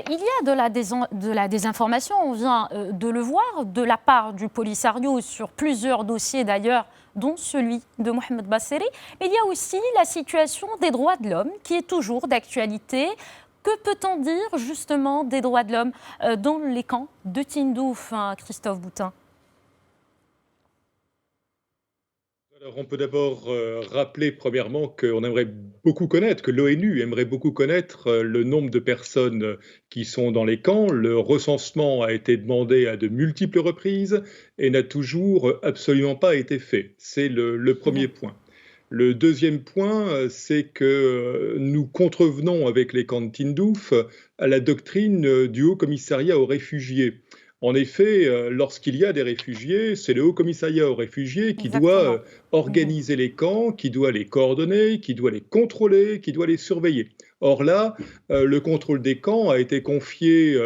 Il y a de la désinformation, on vient de le voir, de la part du Polisario sur plusieurs dossiers d'ailleurs, dont celui de Mohamed Basseri. Mais il y a aussi la situation des droits de l'homme qui est toujours d'actualité. Que peut-on dire justement des droits de l'homme dans les camps de Tindouf, Christophe Boutin? Alors, on peut d'abord rappeler premièrement qu'on aimerait beaucoup connaître, que l'ONU aimerait beaucoup connaître le nombre de personnes qui sont dans les camps. Le recensement a été demandé à de multiples reprises et n'a toujours absolument pas été fait. C'est le premier point. Le deuxième point, c'est que nous contrevenons avec les camps de Tindouf à la doctrine du Haut Commissariat aux réfugiés. En effet, lorsqu'il y a des réfugiés, c'est le Haut Commissariat aux réfugiés qui doit organiser les camps, qui doit les coordonner, qui doit les contrôler, qui doit les surveiller. Or là, le contrôle des camps a été confié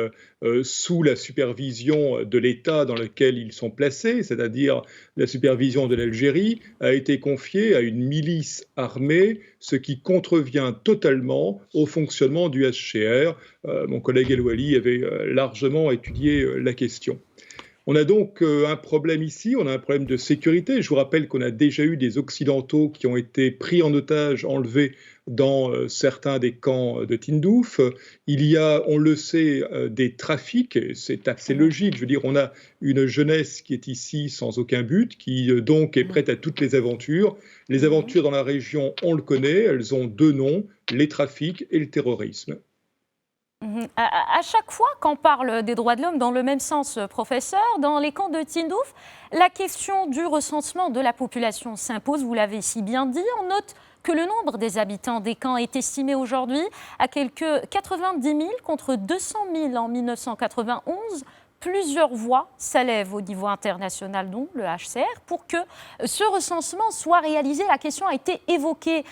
sous la supervision de l'État dans lequel ils sont placés, c'est-à-dire la supervision de l'Algérie, a été confié à une milice armée, ce qui contrevient totalement au fonctionnement du HCR. Mon collègue El Wali avait largement étudié la question. On a donc un problème ici, on a un problème de sécurité. Je vous rappelle qu'on a déjà eu des Occidentaux qui ont été pris en otage, enlevés dans certains des camps de Tindouf. Il y a, on le sait, des trafics, c'est assez logique. Je veux dire, on a une jeunesse qui est ici sans aucun but, qui donc est prête à toutes les aventures. Les aventures dans la région, on le connaît, elles ont deux noms, les trafics et le terrorisme. À chaque fois qu'on parle des droits de l'homme, dans le même sens, professeur, dans les camps de Tindouf, la question du recensement de la population s'impose, vous l'avez si bien dit. On note que le nombre des habitants des camps est estimé aujourd'hui à quelques 90 000 contre 200 000 en 1991. Plusieurs voix s'élèvent au niveau international, dont le HCR, pour que ce recensement soit réalisé. La question a été évoquée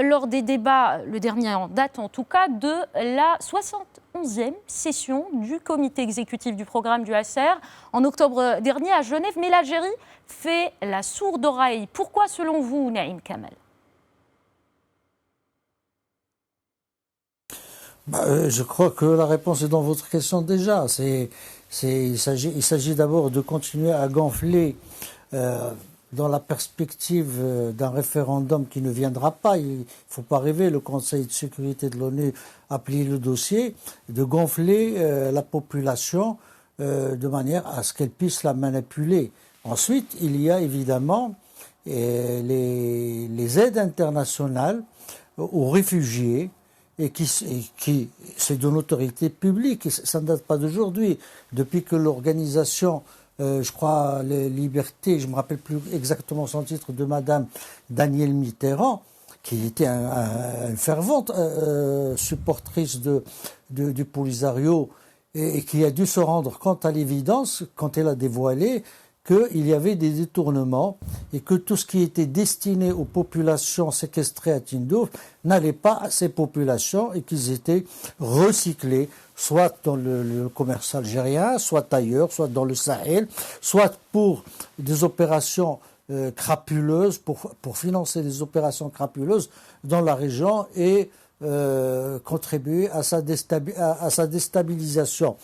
lors des débats, le dernier en date en tout cas, de la 71e session du comité exécutif du programme du HCR en octobre dernier à Genève. Mais l'Algérie fait la sourde oreille. Pourquoi, selon vous, Naïm Kamel? Je crois que la réponse est dans votre question déjà. Il s'agit d'abord de continuer à gonfler dans la perspective d'un référendum qui ne viendra pas. Il ne faut pas rêver, le Conseil de sécurité de l'ONU a plié le dossier, de gonfler la population de manière à ce qu'elle puisse la manipuler. Ensuite, il y a évidemment les aides internationales aux réfugiés, et qui c'est d'une autorité publique, et ça ne date pas d'aujourd'hui. Depuis que l'organisation, je crois, les Libertés, je ne me rappelle plus exactement son titre, de Madame Danielle Mitterrand, qui était une fervente supportrice du Polisario, et qui a dû se rendre compte à l'évidence, quand elle a dévoilé, qu'il y avait des détournements et que tout ce qui était destiné aux populations séquestrées à Tindouf n'allait pas à ces populations et qu'ils étaient recyclés, soit dans le commerce algérien, soit ailleurs, soit dans le Sahel, soit pour des opérations crapuleuses, pour financer des opérations crapuleuses dans la région et contribuer à sa déstabilisation.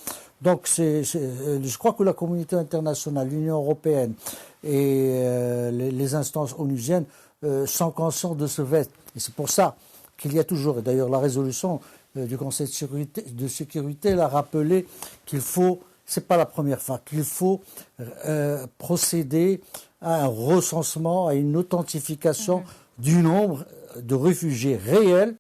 Donc, je crois que la communauté internationale, l'Union européenne et les instances onusiennes sont conscients de ce fait. Et c'est pour ça qu'il y a toujours, et d'ailleurs la résolution du Conseil de sécurité l'a rappelé, qu'il faut, c'est pas la première fois, qu'il faut procéder à un recensement, à une authentification du nombre de réfugiés réels